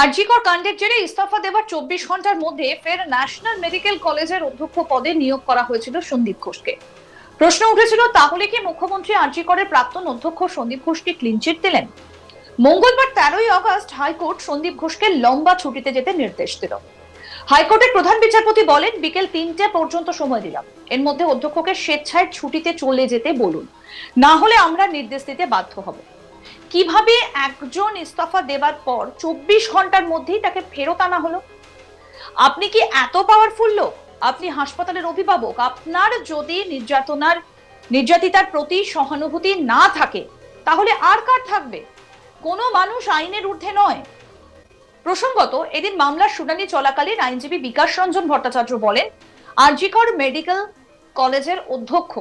আরজিকর কাণ্ডের জেরে ইস্তফা দেওয়ার 24 ঘন্টার মধ্যে ফের ন্যাশনাল মেডিকেল কলেজের অধ্যক্ষ পদে নিয়োগ করা হয়েছিল সন্দীপ ঘোষকে। প্রশ্ন উঠেছিল, তাহলে কি মুখ্যমন্ত্রী আরজিকরের প্রাক্তন অধ্যক্ষ সন্দীপ ঘোষকে ক্লিনচিট দিলেন? মঙ্গলবার 13ই আগস্ট হাইকোর্ট সন্দীপ ঘোষকে লম্বা ছুটিতে যেতে নির্দেশ দিল। হাইকোর্টের প্রধান বিচারপতি বলেন, বিকেল 3টে পর্যন্ত সময় দিলাম, এর মধ্যে অধ্যক্ষকে স্বেচ্ছায় ছুটিতে চলে যেতে বলুন, না হলে আমরা নির্দেশ দিতে বাধ্য হব। কিভাবে একজন ইস্তফা দেবার পর 24 ঘন্টার মধ্যেই তাকে ফেরত আনা হলো? আপনি কি এত পাওয়ারফুল লোক? আপনি হাসপাতালের অভিভাবক, আপনার যদি নির্যাতিতার প্রতি সহানুভূতি না থাকে, তাহলে আর কার থাকবে? কোনো মানুষ আইনের ঊর্ধ্বে নয়। প্রসঙ্গত, এদিন মামলার শুনানি চলাকালীন আইনজীবী বিকাশ রঞ্জন ভট্টাচার্য বলেন, আরজিকর মেডিকেল কলেজের অধ্যক্ষ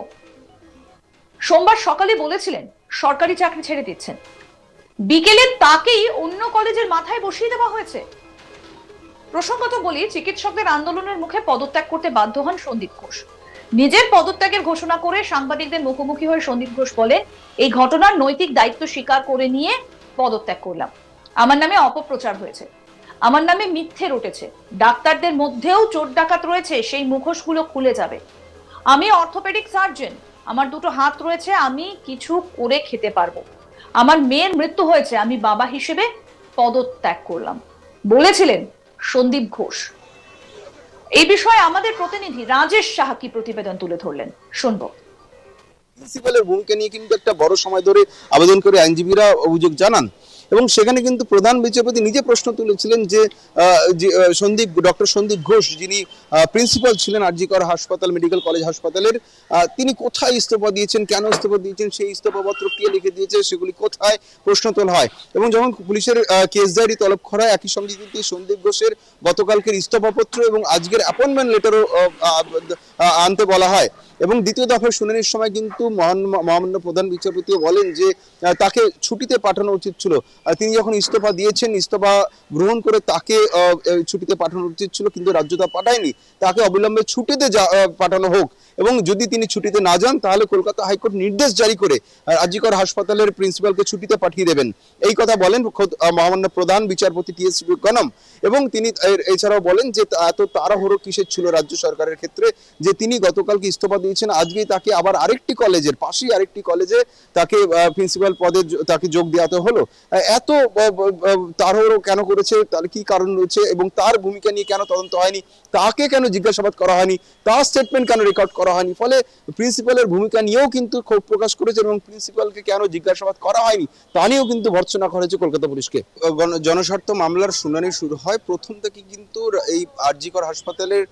সোমবার সকালে বলেছিলেন সরকারি চাকরি ছেড়ে দিচ্ছেন, বিকেলে তাকেই অন্য কলেজের মাথায় বসিয়ে দেওয়া হয়েছে। প্রসঙ্গত বলি, চিকিৎসকদের আন্দোলনের মুখে পদত্যাগ করতে বাধ্য হন সন্দীপ ঘোষ। নিজের পদত্যাগের ঘোষণা করে সাংবাদিকদের মুখোমুখি হয়ে সন্দীপ ঘোষ বলেন, এই ঘটনার নৈতিক দায়িত্ব স্বীকার করে নিয়ে পদত্যাগ করলাম। আমার নামে অপপ্রচার হয়েছে, আমার নামে মিথ্যে রটেছে, ডাক্তারদের মধ্যেও চোর ডাকাত রয়েছে, সেই মুখোশগুলো খুলে যাবে। আমি অর্থোপেডিক সার্জন, আমার দুটো হাত রয়েছে, আমি কিছু করে খেতে পারবো। আমার মেয়ের মৃত্যু হয়েছে, আমি বাবা হিসেবে পদত্যাগ করলাম, বলেছিলেন সন্দীপ ঘোষ। এই বিষয়ে আমাদের প্রতিনিধি রাজেশ সাহা কি প্রতিবেদন তুলে ধরলেন, শুনবো। প্রিন্সিপালের ভূমিকা নিয়ে কিন্তু একটা বড় সময় ধরে আবেদন করে আইনজীবীরা অভিযোগ জানান এবং সেখানে কিন্তু প্রধান বিচারপতি নিজে প্রশ্ন তুলেছিলেন যে ডক্টর সন্দীপ ঘোষ, যিনি প্রিন্সিপাল ছিলেন আরজিকর হাসপাতাল মেডিকেল কলেজ হাসপাতালের, তিনি কোথায় ইস্তফা দিয়েছেন, কেন ইস্তফা দিয়েছেন, সেই ইস্তফাপত্র কে লিখে দিয়েছে, সেগুলি কোথায়, প্রশ্ন তোলা হয়। এবং যখন পুলিশের কেস ডায়েরি তলব করা হয়, একই সঙ্গে কিন্তু সন্দীপ ঘোষের গতকালকের ইস্তফাপত্র এবং আজকের অ্যাপয়েন্টমেন্ট লেটারও আনতে বলা হয়। এবং দ্বিতীয় দফার শুনানির সময় কিন্তু মহামান্য প্রধান বিচারপতি বলেন যে তাকে ছুটিতে পাঠানো উচিত ছিল। তিনি যখন ইস্তফা দিয়েছেন, ইস্তফা গ্রহণ করে তাকে ছুটিতে পাঠানো উচিত ছিল, কিন্তু রাজ্য তা পাঠায়নি। তাকে অবিলম্বে ছুটিতে পাঠানো হোক, এবং যদি তিনি ছুটিতে না যান তাহলে কলকাতা হাইকোর্ট নির্দেশ জারি করে আরজিকর হাসপাতালের প্রিন্সিপালকে ছুটিতে পাঠিয়ে দেবেন। এই কথা বলেন মহামান্য প্রধান বিচারপতি টি.এস গণম। এবং তিনি এছাড়াও বলেন যে এত তাড়াহুড়ো কিসের ছিল রাজ্য সরকারের ক্ষেত্রে, যে তিনি গতকালকে ইস্তফা দিয়েছেন, আজকেই তাকে আবার আরেকটি কলেজের পাশেই আরেকটি কলেজে তাকে প্রিন্সিপাল পদে তাকে যোগ দেওয়াতে হলো। এত তাড়াহুড়ো কেন করেছে, তার কি কারণ রয়েছে, এবং তার ভূমিকা নিয়ে কেন তদন্ত হয়নি, তাকে কেন জিজ্ঞাসাবাদ করা হয়নি, তার স্টেটমেন্ট কেন রেকর্ড করা হয়নি। ফলে প্রিন্সিপালের ভূমিকা নিয়েও কিন্তু ক্ষোভ প্রকাশ করেছে, এবং প্রিন্সিপালকে কেন জিজ্ঞাসাবাদ করা হয়নি তা নিয়েও কিন্তু ভর্ৎসনা করেছে কলকাতা পুলিশকে। জনস্বার্থ মামলার শুনানি শুরু হয়। প্রথম থেকে কিন্তু এই আরজিকর হাসপাতালের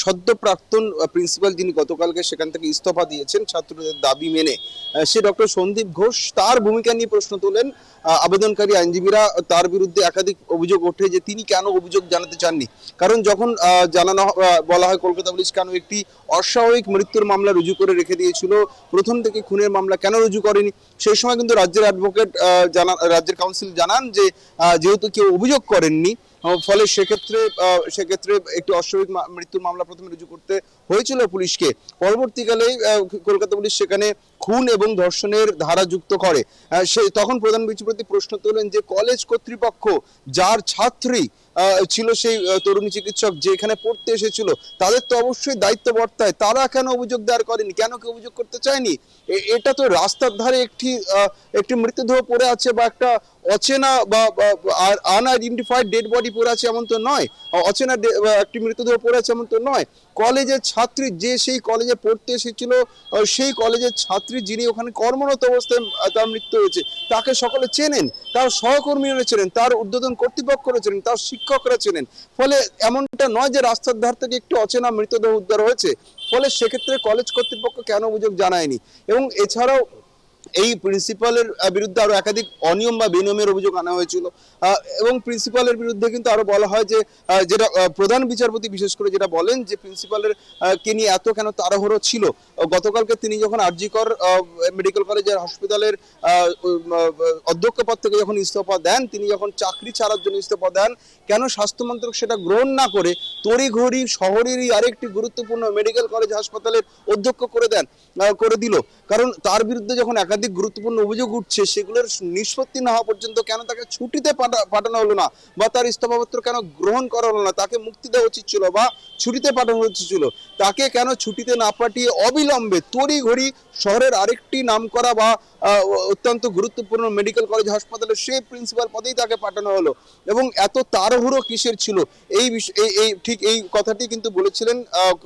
সদ্য প্রাক্তন প্রিন্সিপাল, যিনি গতকালকে সেখান থেকে ইস্তফা দিয়েছেন ছাত্রদের দাবি মেনে, সে ডক্টর সন্দীপ ঘোষ, তার ভূমিকা নিয়ে প্রশ্ন তোলেন আবেদনকারী আইনজীবীরা। তার বিরুদ্ধে একাধিক অভিযোগ ওঠে যে তিনি কেন অভিযোগ জানাতে চাননি। কারণ যখন বলা হয় কলকাতা পুলিশ কেন একটি অস্বাভাবিক মৃত্যুর মামলা রুজু করে রেখে দিয়েছিল, প্রথম থেকে খুনের মামলা কেন রুজু করেনি, সেই সময় কিন্তু রাজ্যের অ্যাডভোকেট রাজ্যের কাউন্সিল জানান যে যেহেতু কেউ অভিযোগ করেননি, ফলে সেক্ষেত্রে একটি অস্বাভাবিক মৃত্যুর মামলা প্রথমে রুজু করতে হয়েছিল পুলিশকে। পরবর্তীকালে কলকাতা পুলিশ সেখানে খুন এবং ধর্ষণের ধারা যুক্ত করে। তখন প্রধান বিচারপতি প্রশ্ন তোলেন যে কলেজ কর্তৃপক্ষ, যার ছাত্রী ছিল সেই তরুণী চিকিৎসক যে এখানে পড়তে এসেছিল, তাদের তো অবশ্যই দায়িত্ব বর্তায়, তারা কেন অভিযোগ দায়ের করেনি, কেন কেউ অভিযোগ করতে চায়নি? এটা তো রাস্তার ধারে একটি মৃতদেহ পড়ে আছে, বা একটা অচেনা বা আনআইডেন্টিফাইড ডেড বডি পড়ে আছে এমন তো নয়, অচেনা একটি মৃতদেহ পড়ে আছে এমন তো নয়। কলেজের ছাত্রী, যে সেই কলেজে পড়তে এসেছিল, সেই কলেজের ছাত্রী যিনি ওখানে কর্মরত অবস্থায় তার মৃত্যু হয়েছে, তাকে সকলে চেনেন, তার সহকর্মীরা চেনেন, তার ঊর্ধ্বতন কর্তৃপক্ষরা চেনেন, তার শিক্ষকরা চেনেন। ফলে এমনটা নয় যে রাস্তার ধার থেকে একটু অচেনা মৃতদেহ উদ্ধার হয়েছে। ফলে সেক্ষেত্রে কলেজ কর্তৃপক্ষ কেন অভিযোগ জানায়নি? এবং এছাড়াও এই প্রিন্সিপালের বিরুদ্ধে আরো একাধিক অনিয়ম বা বেনিয়মের অভিযোগ আনা হয়েছিল। এবং প্রিন্সিপালের বিরুদ্ধে কিন্তু আরো বলা হয় যে যেটা প্রধান বিচারপতি বিশেষ করে যেটা বলেন যে প্রিন্সিপালের কে নিয়ে এত কেন তাড়াহুড়ো ছিল। গতকালকে তিনি যখন আরজিকর মেডিকেল কলেজের হাসপাতালের অধ্যক্ষ পদ থেকে যখন ইস্তফা দেন, তিনি যখন চাকরি ছাড়ার জন্য ইস্তফা দেন, কেন স্বাস্থ্য মন্ত্রক সেটা গ্রহণ না করে তড়িঘড়ি শহরেরই আরেকটি গুরুত্বপূর্ণ মেডিকেল কলেজ হাসপাতালের অধ্যক্ষ করে দিল। কারণ তার বিরুদ্ধে যখন একাধিক একাধিক গুরুত্বপূর্ণ অভিযোগ উঠছে, সেগুলোর নিষ্পত্তি না হওয়া পর্যন্ত কেন তাকে ছুটিতে পাঠানো হলো না, বা তার ইস্তফাপত্র কেন গ্রহণ করা হলো না, তাকে মুক্তি দেওয়া উচিত ছিল বা ছুটিতে পাঠানো উচিত ছিল, তাকে কেন ছুটিতে না পাঠিয়ে অবিলম্বে তড়িঘড়ি শহরের আরেকটি নামকরা বা অত্যন্ত গুরুত্বপূর্ণ মেডিকেল কলেজ হাসপাতালে সেই প্রিন্সিপাল পদেই তাকে পাঠানো হলো, এবং এত তাড়াহুড়ো কিসের ছিল, এই ঠিক এই কথাটি কিন্তু বলেছিলেন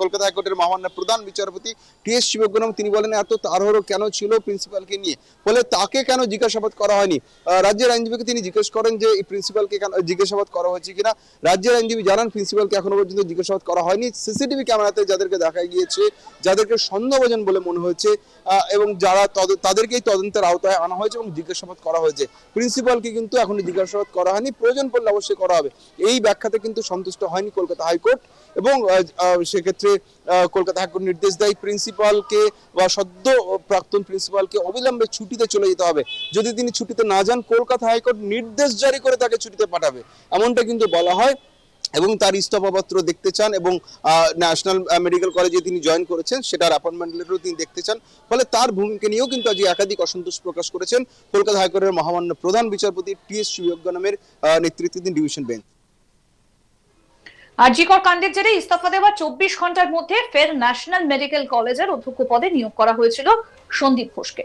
কলকাতা হাইকোর্টের মহামান্য প্রধান বিচারপতি টি.এস. শিবজ্ঞানম। তিনি বলেন এত তাড়াহুড়ো কেন ছিল প্রিন্সিপালকে নিয়ে, ফলে তাকে কেন জিজ্ঞাসাবাদ করা হয়নি। রাজ্যের আইনজীবীকে তিনি জিজ্ঞেস করেন যে এই প্রিন্সিপালকে কেন জিজ্ঞাসাবাদ করা হয়েছে কিনা। রাজ্যের আইনজীবী জানান প্রিন্সিপালকে এখনো পর্যন্ত জিজ্ঞাসাবাদ করা হয়নি। সিসিটিভি ক্যামেরাতে যাদেরকে দেখা গিয়েছে, যাদেরকে সন্দেহভাজন বলে মনে হয়েছে এবং যারা তাদেরকেই তদন্তের আওতায় আনা হয়েছে এবং জিজ্ঞাসাবাদ করা হয়েছে। প্রিন্সিপালকে কিন্তু এখনো জিজ্ঞাসাবাদ করা হয়নি, প্রয়োজন পড়লে অবশ্যই করা হবে। এই ব্যাখ্যাতে কিন্তু সন্তুষ্ট হয়নি কলকাতা হাইকোর্ট, এবং সেক্ষেত্রে কলকাতা হাইকোর্ট নির্দেশ দেয় প্রিন্সিপালকে বা সদ্য প্রাক্তন প্রিন্সিপালকে অবিলম্বে ছুটিতে চলে যেতে হবে। যদি তিনি ছুটিতে না যান, কলকাতা হাইকোর্ট নির্দেশ জারি করে তাকে ছুটিতে পাঠাবে, এমনটা কিন্তু বলা হয়। এবং তার ইস্তফাপত্র দেখতে চান, এবং ন্যাশনাল মেডিকেল কলেজে তিনি জয়েন করেছেন সেটার অ্যাপয়েন্টমেন্ট লেটারও তিনি দেখতে চান। ফলে তার ভূমিকা নিয়েও কিন্তু আজ একাধিক অসন্তোষ প্রকাশ করেছেন কলকাতা হাইকোর্টের মহামান্য প্রধান বিচারপতি টি.এস. শিবজ্ঞানমের নেতৃত্বাধীন ডিভিশন বেঞ্চ। আরজিকর কাণ্ডের জেরে ইস্তফা দেওয়ার 24 ঘন্টার মধ্যে ফের ন্যাশনাল মেডিকেল কলেজের অধ্যক্ষ পদে নিয়োগ করা হয়েছিল সন্দীপ ঘোষকে।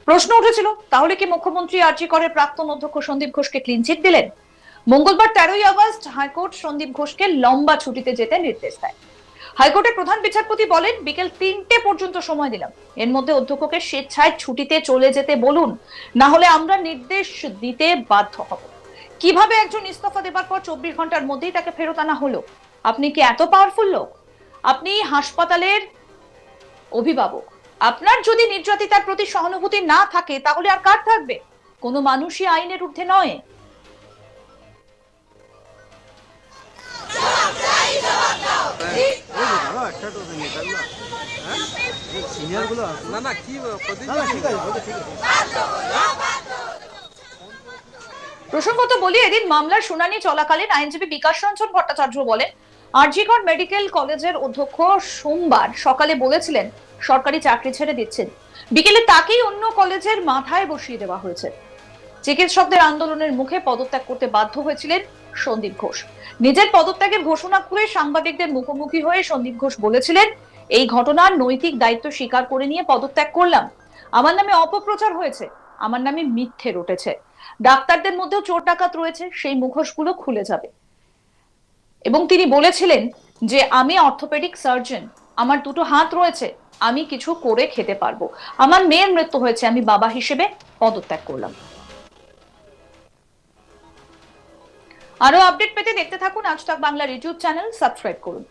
প্রশ্ন উঠেছিল, তাহলে কি মুখ্যমন্ত্রী আরজিকরের প্রাক্তন অধ্যক্ষ সন্দীপ ঘোষকে ক্লিন চিট দিলেন? মঙ্গলবার 13ই আগস্ট হাইকোর্ট সন্দীপ ঘোষকে লম্বা ছুটিতে যেতে নির্দেশ দেয়। হাইকোর্টের প্রধান বিচারপতি বলেন, বিকেল 3টে পর্যন্ত সময় দিলাম, এর মধ্যে অধ্যক্ষকে স্বেচ্ছায় ছুটিতে চলে যেতে বলুন, না হলে আমরা নির্দেশ দিতে বাধ্য হব। কিভাবে একজন ইস্তফা দেবার পর 24 ঘন্টার মধ্যেই তাকে ফেরত আনা হলো? আপনি কি এত পাওয়ারফুল লোক? আপনি হাসপাতালের অভিভাবক, আপনার যদি নির্যাতিতার প্রতি সহানুভূতি না থাকে, তাহলে আর কার থাকবে? কোনো মানুষই আইনের ঊর্ধ্বে নয়। প্রসঙ্গত বলি, এদিন মামলার শুনানি চলাকালীন আইনজীবী বিকাশ রঞ্জন ভট্টাচার্য বলেন, আরজিকর মেডিকেল কলেজের অধ্যক্ষ সোমবার সকালে বলেছিলেন সরকারি চাকরি ছেড়ে দিচ্ছেন, বিকেলে তাকেই অন্য কলেজের মাথায় বসিয়ে দেওয়া হয়েছে। চিকিৎসকদের আন্দোলনের মুখে পদত্যাগ করতে বাধ্য হয়েছিলেন সন্দীপ ঘোষ। নিজের পদত্যাগের ঘোষণা করে সাংবাদিকদের মুখোমুখি হয়ে সন্দীপ ঘোষ বলেছিলেন, এই ঘটনার নৈতিক দায়িত্ব স্বীকার করে নিয়ে পদত্যাগ করলাম। আমার নামে অপপ্রচার হয়েছে, আমার নামে মিথ্যে রটেছে, ডাক্তারদের মধ্যেও চোর ডাকাত রয়েছে, সেই মুখোশগুলো খুলে যাবে। এবং তিনি বলেছিলেন যে আমি অর্থোপেডিক সার্জন, আমার দুটো হাত রয়েছে, আমি কিছু করে খেতে পারবো, আমার মেয়ের মৃত্যু হয়েছে, আমি বাবা হিসেবে পদত্যাগ করলাম। আরো আপডেট পেতে দেখতে থাকুন আজ তাক বাংলার ইউটিউব চ্যানেল, সাবস্ক্রাইব করুন।